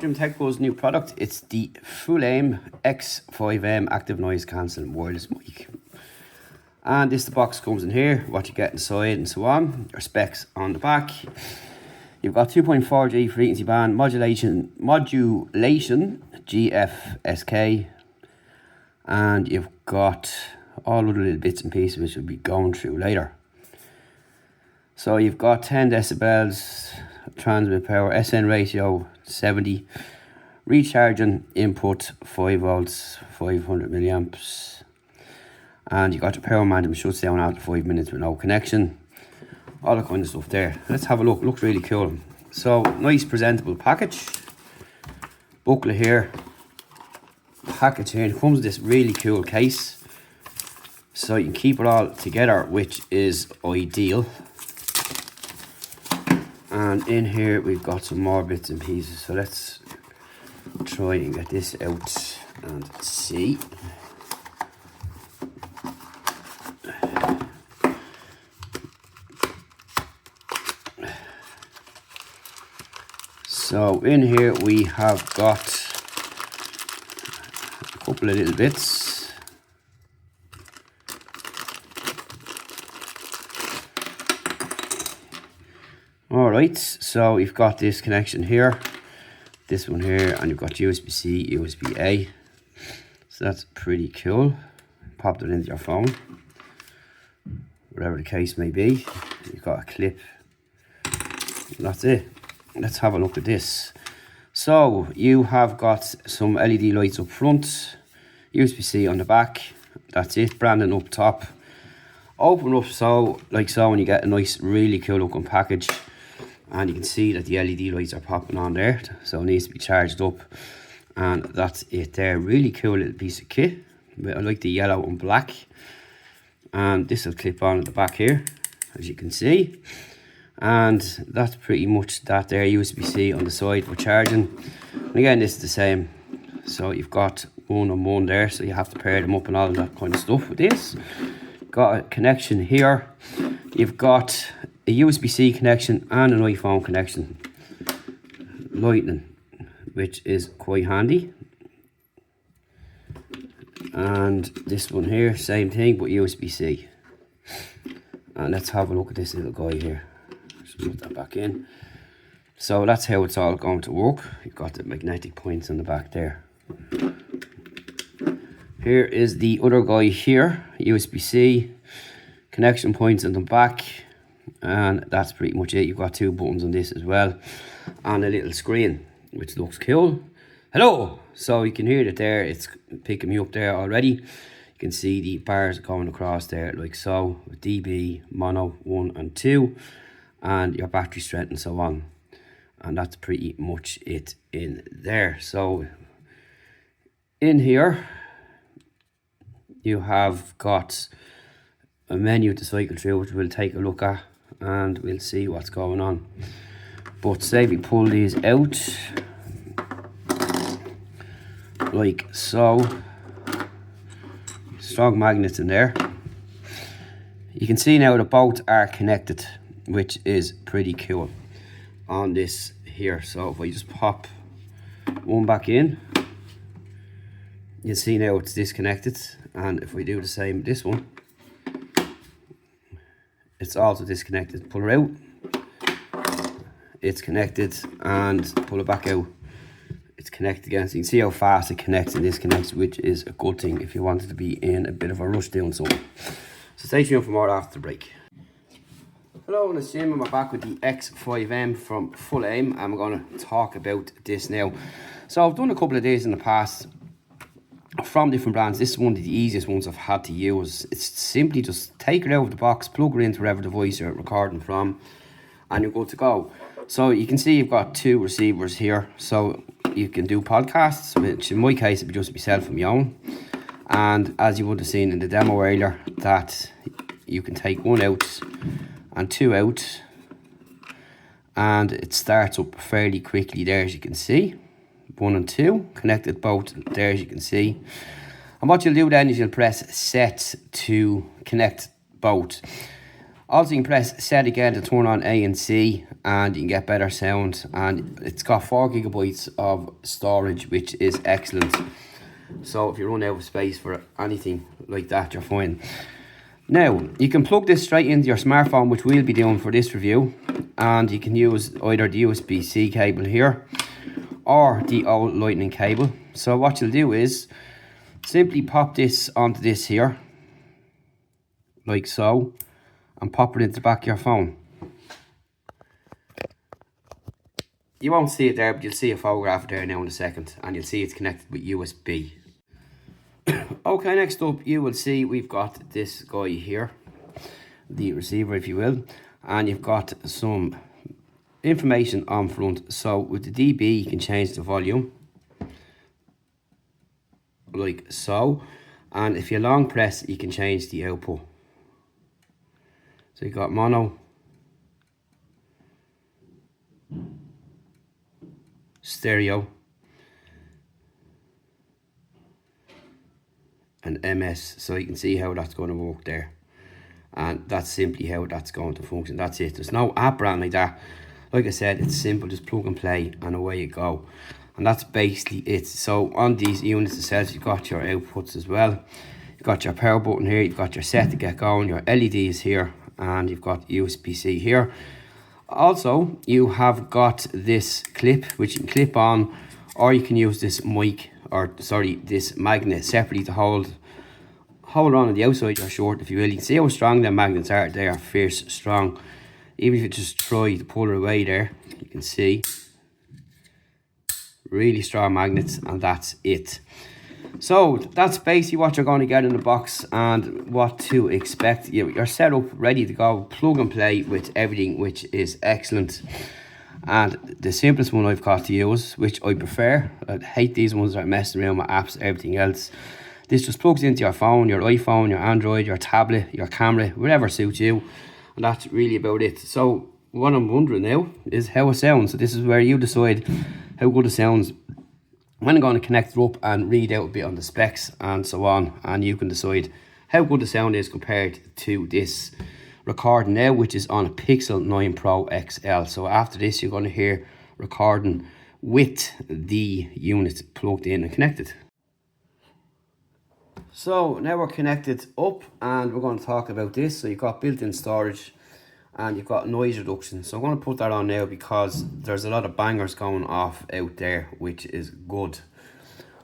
Jim Techco's new product. It's the FULAIM X5M active noise cancelling wireless mic. And this the box comes in here, what you get inside and so on. Your specs on the back. You've got 2.4G frequency band, modulation GFSK, and you've got all other little bits and pieces which we'll be going through later. So you've got 10 decibels, transmit power, SN ratio 70, recharging input 5 volts, 500 milliamps, and you got your power management shuts down after 5 minutes with no connection. All that kind of stuff there. Let's have a look. Looks really cool. So nice presentable package. Booklet here. Package here. It comes with this really cool case, so you can keep it all together, which is ideal. And in here we've got some more bits and pieces. So let's try and get this out and see. So in here we have got a couple of little bits. Alright, so we've got this connection here, this one here, and you've got USB-C, USB-A. So that's pretty cool. Pop it into your phone, whatever the case may be. You've got a clip. That's it. Let's have a look at this. So you have got some LED lights up front, USB-C on the back. That's it. Branding up top. Open up so like so, and you get a nice, really cool looking package. And you can see that the LED lights are popping on there, so it needs to be charged up. And that's it there. Really cool little piece of kit. I like the yellow and black. And this will clip on at the back here, as you can see. And that's pretty much that there. USB-C on the side for charging. And again, this is the same. So you've got one on one there, so you have to pair them up and all that kind of stuff with this. Got a connection here. You've got a USB-C connection and an iPhone connection. Lightning, which is quite handy. And this one here, same thing, but USB-C. And let's have a look at this little guy here. Just put that back in. So that's how it's all going to work. You've got the magnetic points on the back there. Here is the other guy here, USB-C, connection points on the back, and that's pretty much it. You've got two buttons on this as well, and a little screen, which looks cool. Hello! So you can hear it there, it's picking me up there already. You can see the bars going across there like so, with dB, mono 1 and 2, and your battery strength and so on. And that's pretty much it in there. So in here you have got a menu to cycle through, which we'll take a look at and we'll see what's going on. But say we pull these out like so, strong magnets in there. You can see now that both are connected, which is pretty cool on this here. So if I just pop one back in, you see now it's disconnected, and if we do the same with this one, it's also disconnected. Pull it out, it's connected, and pull it back out, it's connected again. So you can see how fast it connects and disconnects, which is a good thing if you wanted to be in a bit of a rush doing something. So stay tuned for more after the break. Hello, it's Jim. I'm back with the X5M from FULAIM, and I'm going to talk about this now. So I've done a couple of days in the past from different brands. This is one of the easiest ones I've had to use. It's simply just take it out of the box, plug it into whatever device you're recording from, and you're good to go. So you can see you've got two receivers here, so you can do podcasts, which in my case it would just be myself and my own. And as you would have seen in the demo earlier, that you can take one out and two out, and it starts up fairly quickly there, as you can see. 1 and 2 connected both there, as you can see. And what you'll do then is you'll press set to connect both. Also, you can press set again to turn on A and C, and you can get better sound. And it's got 4 gigabytes of storage, which is excellent. So if you run out of space for anything like that, you're fine. Now, you can plug this straight into your smartphone, which we'll be doing for this review. And you can use either the USB-C cable here or the old lightning cable. So what you'll do is simply pop this onto this here, like so, and pop it into the back of your phone. You won't see it there, but you'll see a photograph there now in a second, and you'll see it's connected with USB. Okay, next up you will see we've got this guy here, the receiver if you will, and you've got some information on front. So with the dB you can change the volume, like so, and if you long press you can change the output. So you've got mono, stereo, and MS. So you can see how that's going to work there, and that's simply how that's going to function. That's it. There's no app or anything like that. Like I said, it's simple, just plug and play and away you go. And that's basically it. So on these units themselves, you've got your outputs as well. You've got your power button here, you've got your set to get going, your LEDs here, and you've got USB-C here. Also, you have got this clip which you can clip on, or you can use this mic, or sorry, this magnet separately to hold on the outside of your shirt if you will. You can see how strong the magnets are. They are fierce strong. Even if you just try to pull it away there, you can see really strong magnets, and that's it. So that's basically what you're going to get in the box and what to expect. You're set up, ready to go, plug and play with everything, which is excellent. And the simplest one I've got to use, which I prefer. I hate these ones that are messing around with apps, everything else. This just plugs into your phone, your iPhone, your Android, your tablet, your camera, whatever suits you. And that's really about it. So what I'm wondering now is how it sounds. So this is where you decide how good it sounds. I'm going to connect it up and read out a bit on the specs and so on, and you can decide how good the sound is compared to this recording now, which is on a Pixel 9 Pro XL. So after this you're going to hear recording with the unit plugged in and connected. So now we're connected up and we're going to talk about this. So you've got built-in storage and you've got noise reduction. So I'm going to put that on now because there's a lot of bangers going off out there, which is good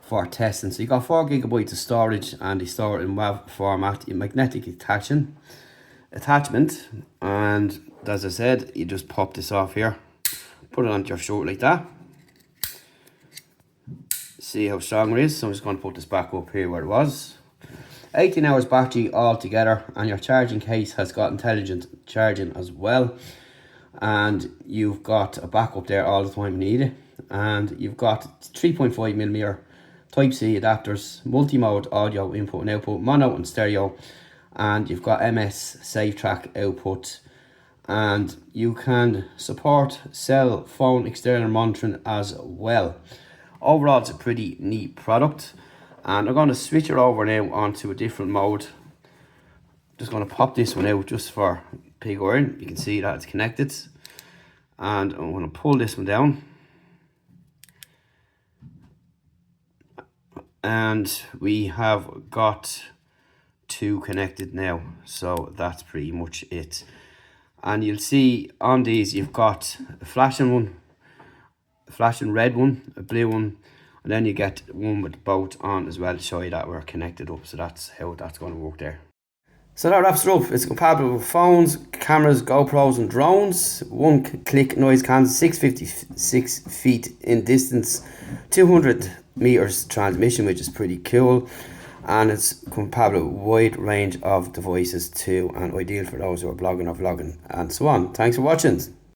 for testing. So you've got 4 gigabytes of storage, and they store it in WAV format, in magnetic attachment. And as I said, you just pop this off here, put it onto your shirt like that. See how strong it is. So I'm just going to put this back up here where it was. 18 hours battery altogether, and your charging case has got intelligent charging as well, and you've got a backup there all the time you need it, and you've got 3.5mm Type-C adapters, multi-mode audio input and output, mono and stereo, and you've got MS safe track output, and you can support cell phone external monitoring as well. Overall, it's a pretty neat product. And I'm going to switch it over now onto a different mode. Just going to pop this one out just for pig iron. You can see that it's connected. And I'm going to pull this one down. And we have got 2 connected now. So that's pretty much it. And you'll see on these you've got a flashing one, a flashing red one, a blue one, and then you get one with both on as well to show you that we're connected up. So that's how that's going to work there. So that wraps it up. It's compatible with phones, cameras, GoPros and drones. 1-click noise cancel, 656 feet in distance, 200 meters transmission, which is pretty cool. And it's compatible with a wide range of devices too, and ideal for those who are blogging or vlogging and so on. Thanks for watching.